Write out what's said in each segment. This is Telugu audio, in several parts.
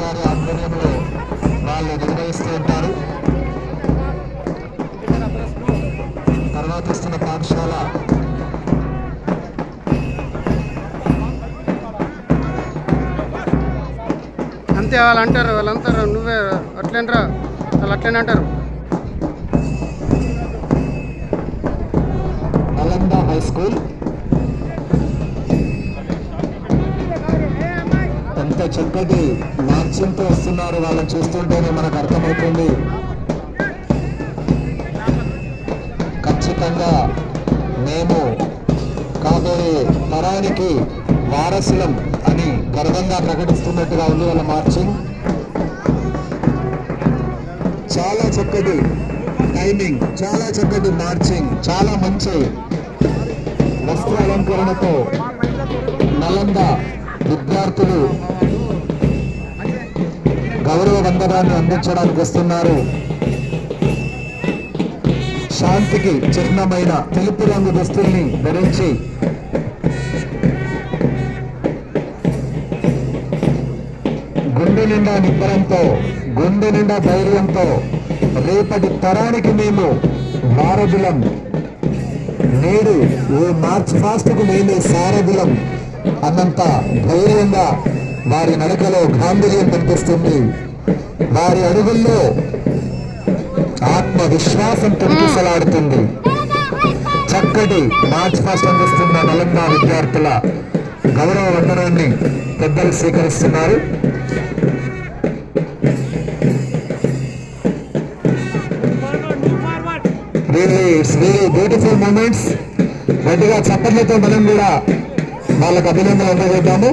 గారి ఆధ్వర్యంలో వాళ్ళు నిర్వహిస్తూ ఉంటారు. తర్వాత వస్తున్న పాఠశాల అంతే వాళ్ళు అంటారు, నువ్వే అట్లేనరా, వాళ్ళు అట్లనే అంటారు. Nalanda high school. ఎంత చక్కటి మార్చింగ్తో వస్తున్నారు, వాళ్ళని చూస్తుంటేనే మనకు అర్థమవుతుంది. ఖచ్చితంగా మేము కాబోయే తరానికి వారసులం అని గర్వంగా ప్రకటిస్తున్నట్టుగా ఉంది వాళ్ళ మార్చింగ్. చాలా చక్కటి టైమింగ్, చాలా చక్కటి మార్చింగ్, చాలా మంచి వస్త్ర అలంకరణతో నలంద విద్యార్థులు గౌరవ వందనాన్ని అందించడానికి వస్తున్నారు. శాంతికి చిహ్నమైన తెలుపు రంగు దుస్తుల్ని ధరించి గుండె నిండా నిబ్బరంతో, గుండె నిండా ధైర్యంతో రేపటి తరానికి మేము వారధులం, నేడు ఏ మార్చ్ ఫాస్ట్కు మేమే సారథులం అన్నంత ధైర్యంగా వారి నడకలో గాంభీర్యం కనిపిస్తుంది. వారి అడుగుల్లో ఆత్మవిశ్వాసం తొలికిసలాడుతుంది. చక్కటి మార్చ్ ఫాస్ట్ అందిస్తున్న నలంద విద్యార్థుల గౌరవ వందనాన్ని పెద్దలు స్వీకరిస్తున్నారు. It's very beautiful moments. గట్టిగా చప్పట్లతో మనం కూడా వాళ్ళకు అభినందనలు అందజేద్దాము.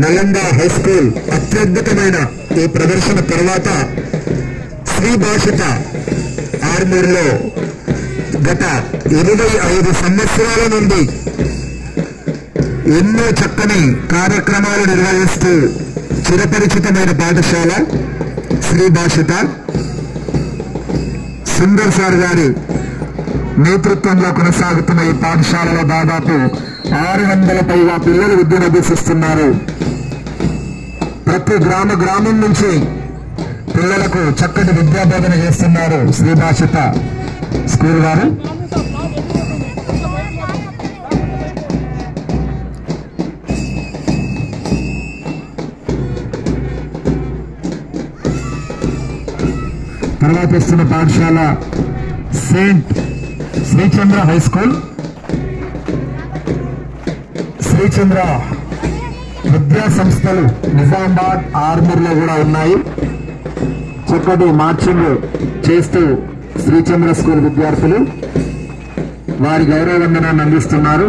నలంద హై స్కూల్ అత్యద్భుతమైన ఈ ప్రదర్శన తర్వాత శ్రీ భాషిత ఆర్మూర్లో గత 25 సంవత్సరాల నుండి ఎన్నో చక్కని కార్యక్రమాలు నిర్వహిస్తూ చిరపరిచితమైన పాఠశాల శ్రీ భాషిత. సుందర్ సార్ గారి నేతృత్వంలో కొనసాగుతున్న ఈ పాఠశాలలో దాదాపు 600 పైగా పిల్లలు విద్యను అభ్యసిస్తున్నారు. ప్రతి గ్రామం నుంచి పిల్లలకు చక్కటి విద్యాబోధన చేస్తున్నారు శ్రీ భాషిత స్కూల్ వారు. తర్వాత వస్తున్న పాఠశాల Saint Sri Chandra high school. Sri Chandra విద్యా సంస్థలు నిజామాబాద్ ఆర్మూర్లో కూడా ఉన్నాయి. చక్కటి మార్చింగ్ చేస్తూ శ్రీచంద్ర స్కూల్ విద్యార్థులు వారి గౌరవ వందనాన్ని అందిస్తున్నారు.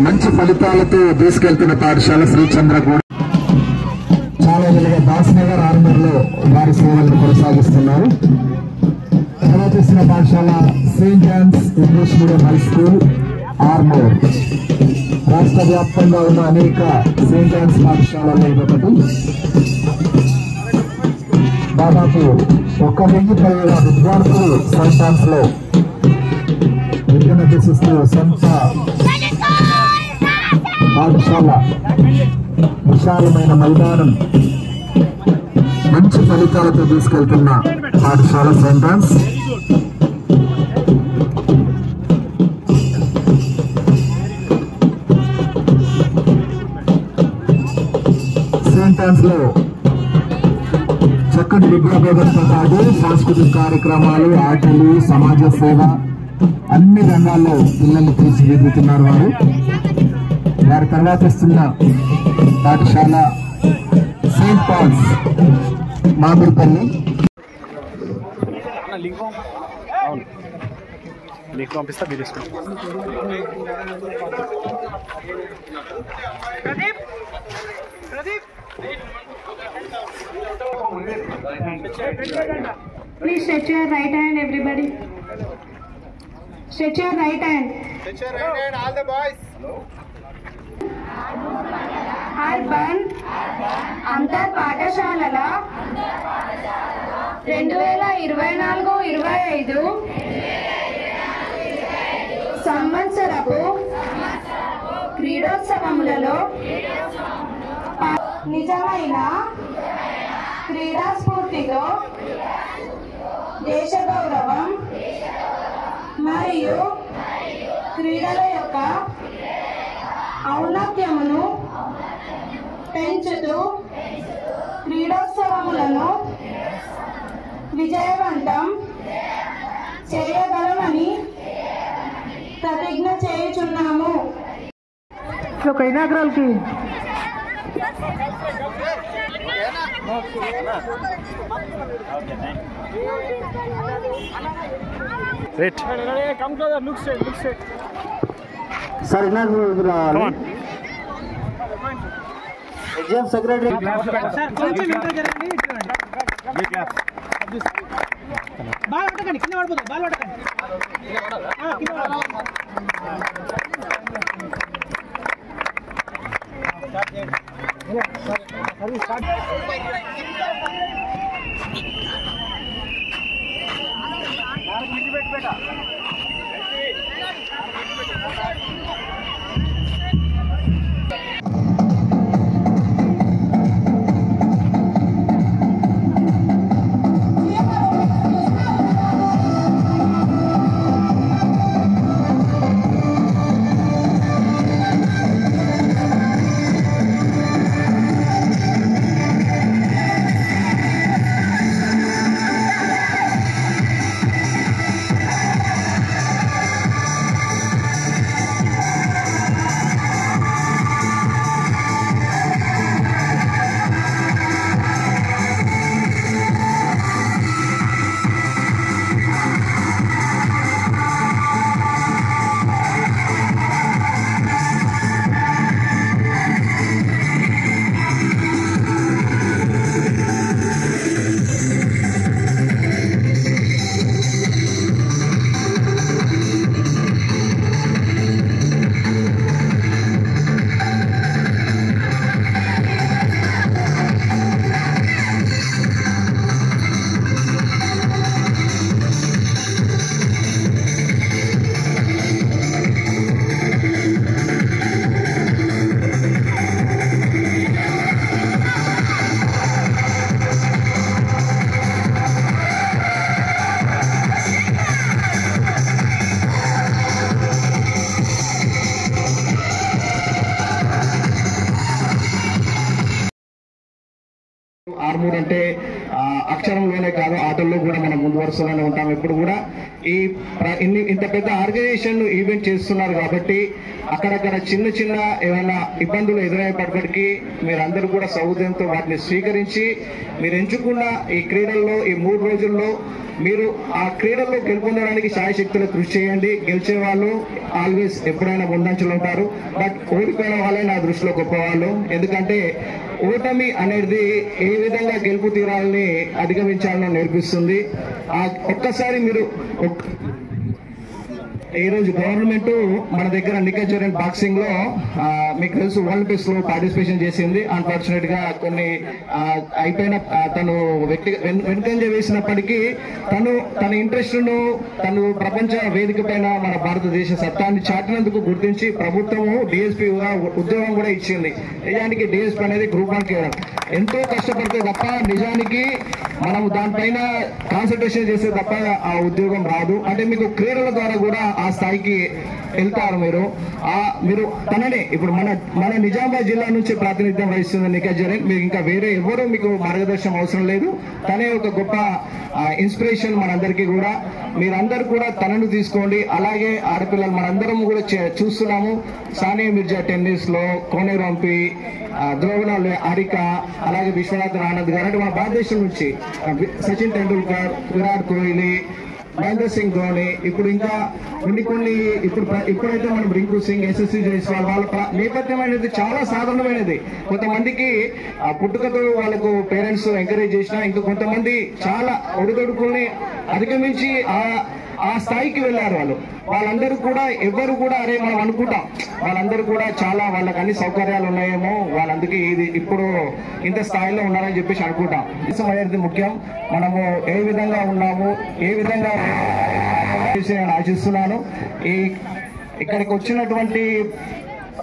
మంచి ఫలితాలతో దూసుకెళ్తున్న పాఠశాల శ్రీచంద్ర కూడా చాలా ఏళ్ళుగా దాస్నగర్ ఆర్మూర్లో వారి సేవలను కొనసాగిస్తున్నారు. తర్వాత ఇస్తున్న పాఠశాల Saint Johne's English medium high school Armoor. రాష్ట్ర వ్యాప్తంగా ఉన్న అనేక సెయింట్ జాన్స్ పాఠశాలలో ఇదొకటి. దాదాపు 1000 పైగా విద్యార్థులు సెయింట్ జాన్స్ లో విద్యను అభ్యసిస్తూ సొంత పాఠశాల, విశాలమైన మైదానం, మంచి ఫలితాలతో తీసుకెళ్తున్న పాఠశాల సెయింట్ జాన్స్. సెయింట్ జాన్స్ లో చక్కటి విద్యాబోధనతో పాటు సాంస్కృతిక కార్యక్రమాలు, ఆటలు, సమాజ సేవ అన్ని రంగాల్లో పిల్లల్ని తీర్చిదిద్దుతున్నారు వారు. వారి తర్వాత ఇస్తున్న పాఠశాల సెయింట్ పాల్స్ మామిడిపల్లి. లింక్ పంపిస్తా, మీరు తీసుకోండి. Please stretch your right hand, everybody. Stretch your right hand. Stretch your right hand, all the boys. Urban అంతర్ పాఠశాలల 2024-25 సంవత్సరపు క్రీడోత్సవములలో నిజమైన క్రీడా స్ఫూర్తితో దేశ గౌరవం మరియు క్రీడల యొక్క ఔన్నత్యమును పెంచుతూ క్రీడోత్సవములను విజయవంతం చేయగలమని ప్రతిజ్ఞ చేయుచున్నాము. ఒక ఇనాగ్రల్కి sir inaugural exam secretary ball పట్టకండి, కింద పడిపోతుంది. బాల్ పట్టకండి. ఆర్మూర్ అంటే అక్షరంలోనే కాదు ఆటల్లో కూడా మనం ముందు వరుసలోనే ఉంటాం. ఇప్పుడు కూడా ఇంత పెద్ద ఆర్గనైజేషన్ ఈవెంట్ చేస్తున్నారు కాబట్టి అక్కడక్కడ చిన్న చిన్న ఏమైనా ఇబ్బందులు ఎదురైనప్పటికీ మీరందరూ కూడా సౌహృదయంతో వాటిని స్వీకరించి మీరు ఎంచుకున్న ఈ క్రీడల్లో ఈ 3 రోజుల్లో మీరు ఆ క్రీడల్లో గెలుపొందడానికి శాయశక్తులు కృషి చేయండి. గెలిచే వాళ్ళు ఆల్వేస్ ఎప్పుడైనా ముందంచులు ఉంటారు. బట్ ఓడిపోయిన వాళ్ళే నా దృష్టిలో గొప్పవాళ్ళు. ఎందుకంటే ఓటమి అనేది ఏ విధంగా గెలుపు తీరాలని అధిగమించాలని నేర్పిస్తుంది. ఒక్కసారి మీరు ఈ రోజు గవర్నమెంట్ మన దగ్గర నిఖిల్ బాక్సింగ్ లో మీకు తెలుసు ఒలింపిక్స్ లో పార్టిసిపేషన్ చేసింది. అన్ఫార్చునేట్ గా కొన్ని అయిపోయిన తను వెనుకంజ వేసినప్పటికీ తన ఇంట్రెస్ట్ ను తను ప్రపంచ వేదిక పైన మన భారతదేశ సత్తాన్ని చాటినందుకు గుర్తించి ప్రభుత్వము డిఎస్పీ ఉద్యోగం కూడా ఇచ్చింది. నిజానికి డిఎస్పీ అనేది గ్రూప్ 1 కేవలం ఎంతో కష్టపడితే తప్ప నిజానికి మనం దానిపైన కాన్సన్ట్రేషన్ చేస్తే తప్ప ఆ ఉద్యోగం రాదు. అంటే మీకు క్రీడల ద్వారా కూడా ఆ స్థాయికి వెళ్తారు. మీరు తననే ఇప్పుడు మన నిజామాబాద్ జిల్లా నుంచి ప్రాతినిధ్యం వహిస్తుంది నిఖిల్ జరీన్. మీకు ఇంకా వేరే ఎవరు మీకు మార్గదర్శనం అవసరం లేదు. తనే ఒక గొప్ప ఇన్స్పిరేషన్ మనందరికీ కూడా. మీరందరూ కూడా తనను తీసుకోండి. అలాగే ఆడపిల్లలు మనందరం కూడా చూస్తున్నాము. సానియా మిర్జా టెన్నిస్ లో, కోనేరు హంపి, ద్రోవనాల్ హారిక, అలాగే విశ్వనాథన్ ఆనంద్ గారు, అంటే మన భారతదేశం నుంచి సచిన్ టెండూల్కర్, విరాట్ కోహ్లీ, మహేంద్ర సింగ్ ధోని, ఇప్పుడు ఇంకా ఇప్పుడైతే మనం రింకు సింగ్, యశస్వి జైస్వాల్ వాళ్ళ నేపథ్యం అనేది చాలా సాధారణమైనది. కొంతమందికి పుట్టుకతో వాళ్ళకు పేరెంట్స్ ఎంకరేజ్ చేసినా ఇంకా కొంతమంది చాలా ఒడిదొడుకుల్ని అధిగమించి ఆ స్థాయికి వెళ్ళారు వాళ్ళందరూ కూడా ఎవరు కూడా అరే మనం అనుకుంటాం వాళ్ళందరూ కూడా చాలా వాళ్ళకి అన్ని సౌకర్యాలు ఉన్నాయేమో వాళ్ళందుకే ఇది ఇప్పుడు ఇంత స్థాయిలో ఉన్నారని చెప్పేసి అనుకుంటాం. అనేది ముఖ్యం. మనము ఏ విధంగా ఉన్నాము ఏ విధంగా నేను ఆశిస్తున్నాను. ఇక్కడికి వచ్చినటువంటి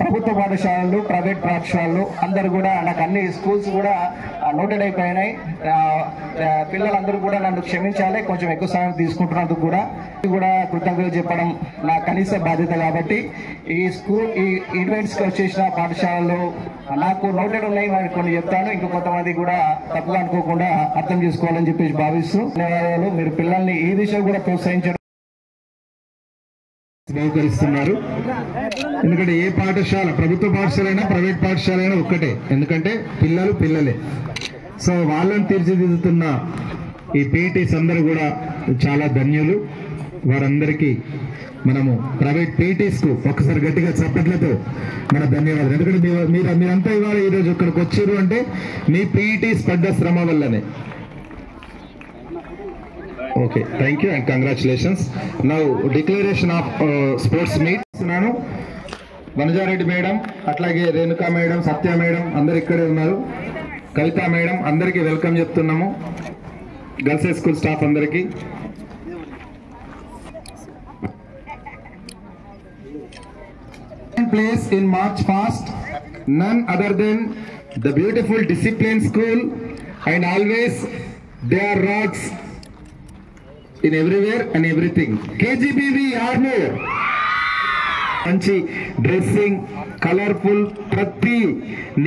ప్రభుత్వ పాఠశాలలు ప్రైవేట్ పాఠశాలలు అందరు కూడా నాకు అన్ని స్కూల్స్ కూడా నోటెడ్ అయిపోయినాయి. పిల్లలందరూ కూడా నన్ను క్షమించాలి, కొంచెం ఎక్కువ సమయం తీసుకుంటున్నందుకు కూడా కృతజ్ఞతలు చెప్పడం నా కనీస బాధ్యత. కాబట్టి ఈ ఈవెంట్స్ కి వచ్చేసిన పాఠశాలలు నాకు నోటెడ్ ఉన్నాయి, వారికి కొన్ని చెప్తాను. ఇంకా కొంతమంది కూడా తప్పుగా అనుకోకుండా అర్థం చేసుకోవాలని చెప్పేసి భావిస్తూ ధన్యవాదాలు. మీరు పిల్లల్ని ఈ దిశ కూడా ప్రోత్సహించడం బహుకరిస్తున్నారు. ఎందుకంటే ఏ పాఠశాల ప్రభుత్వ పాఠశాల అయినా ప్రైవేట్ పాఠశాల అయినా ఒక్కటే, ఎందుకంటే పిల్లలు పిల్లలే. సో వాళ్ళని తీర్చిదిద్దుతున్న ఈ పీటీస్ అందరూ కూడా చాలా ధన్యులు. వారందరికీ మనము ప్రైవేట్ పీటీస్ కు ఒకసారి గట్టిగా చప్పట్లతో మన ధన్యవాదాలు. ఎందుకంటే మీరంతా ఇవాళ ఈరోజు ఇక్కడికి వచ్చారు అంటే మీ పీటీస్ పడ్డ శ్రమ వల్లనే. Okay, thank you and congratulations. Now declaration of sports meet ఇస్తున్నాను. వనజారెడ్డి మేడం, అట్లాగే రేణుకా మేడం, సత్య మేడం అందరు ఇక్కడే ఉన్నారు. కవిత మేడం అందరికీ వెల్కమ్ చెప్తున్నాము. గర్ల్స్ హై స్కూల్ స్టాఫ్ అందరికీ. Place in March Past, none other than the beautiful discipline school, and always they are rocks in everywhere and everything. KGBV Armour. మంచి డ్రెస్సింగ్, కలర్ఫుల్, ప్రతి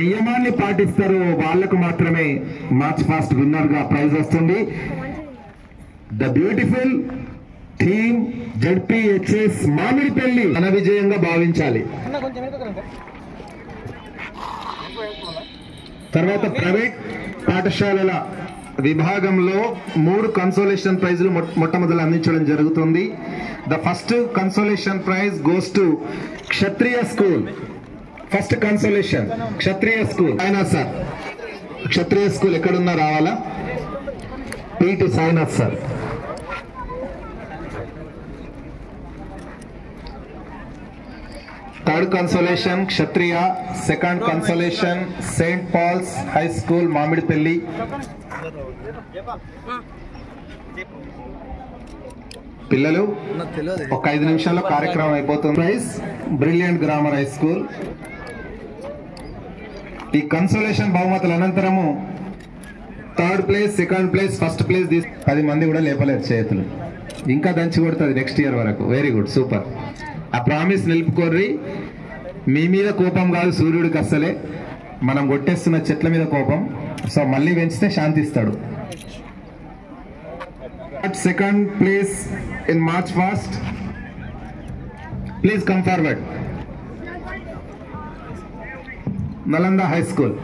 నియమాన్ని పాటిస్తారు వాళ్ళకు మాత్రమే మార్చ్ ఫాస్ట్ విన్నర్ గా ప్రైజ్ వస్తుంది. The beautiful team ZPHS Mamidipalli ఘన విజయంగా భావించాలి. తర్వాత ప్రైవేట్ పాఠశాలల విభాగంలో 3 కన్సోలేషన్ ప్రైజులు మొట్టమొదలు అందించడం జరుగుతుంది. The first consolation prize goes to Kshatriya school. First consolation Kshatriya school. Sainath sir, Kshatriya school ఎక్కడున్నా రావాలా? PT Sainath sir. Third consolation Kshatriya. Second consolation Saint Paul's high school Mamidipalli. పిల్లలు ఒక 5 నిమిషాల్లో కార్యక్రమం అయిపోతుంది. Prize brilliant grammar high school. ఈ కన్సోలేషన్ బహుమతుల అనంతరము third place, second place, first place 10 మంది కూడా లేపలేరు చేతులు. ఇంకా దంచి కొడుతుంది నెక్స్ట్ ఇయర్ వరకు. Very good, super. ఆ ప్రామిస్ నిలుపుకోర్రి. మీ మీద కోపం కాదు సూర్యుడికి అస్సలే, మనం కొట్టేస్తున్న చెట్ల మీద కోపం. సో మళ్ళీ పెంచితే శాంతిస్తాడు. Second place in march fast, please come forward. Nalanda high school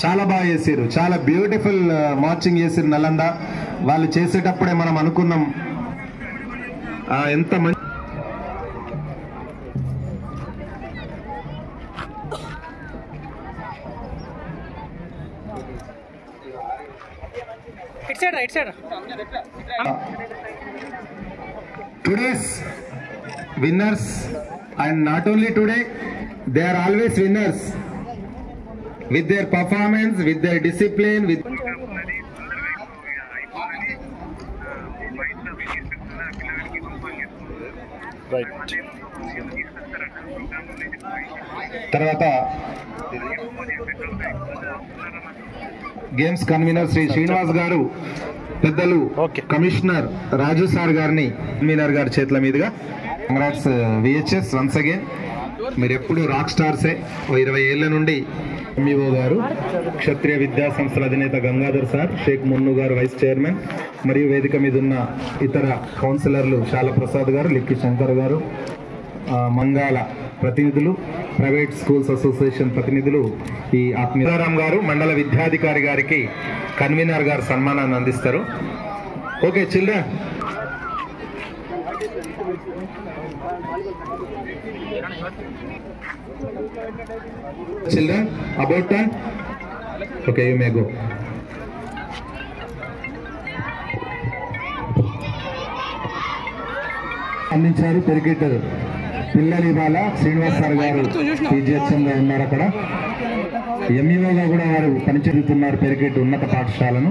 చాలా బాగా చేసారు, చాలా బ్యూటిఫుల్ మార్చింగ్ చేసారు నలంద. వాళ్ళు చేసేటప్పుడే మనం అనుకున్నాం ఎంత మంచి. right side. Today's winners, and not only today, they are always winners with their performance, with their discipline, with right. తర్వాత గేమ్స్ కన్వీనర్ శ్రీ శ్రీనివాస్ గారు, పెద్దలు కమిషనర్ రాజు సార్ గారిని కన్వీనర్ గారి చేతుల మీదుగా కంగ్రాట్స్ విహెచ్ఎస్ వన్స్ అగైన్. మీరు ఎప్పుడు రాక్ స్టార్సే. 20 ఏళ్ల నుండి ఎంఈఓ గారు, క్షత్రియ విద్యా సంస్థల అధినేత గంగాధర్ సార్, షేక్ మున్ను గారు వైస్ చైర్మన్, మరియు వేదిక మీద ఉన్న ఇతర కౌన్సిలర్లు శాలప్రసాద్ గారు, లిక్కి శంకర్ గారు, మంగాళ ప్రతినిధులు, ప్రైవేట్ స్కూల్స్ అసోసియేషన్ ప్రతినిధులు, ఈ ఆత్మీయరాం గారు మండల విద్యాధికారి గారికి కన్వీనర్ గారు సన్మానాన్ని అందిస్తారు. Okay children, children about turn. Okay, you may go. అందించారు. పెరికెట్ పిల్లలు ఇవాళ శ్రీనివాస్ సార్ గారు టీజీహెచ్ఎంగా ఉన్నారు. అక్కడ ఎంఈఓగా కూడా వారు పనిచేస్తున్నారు పెరికెట్ ఉన్నత పాఠశాలను.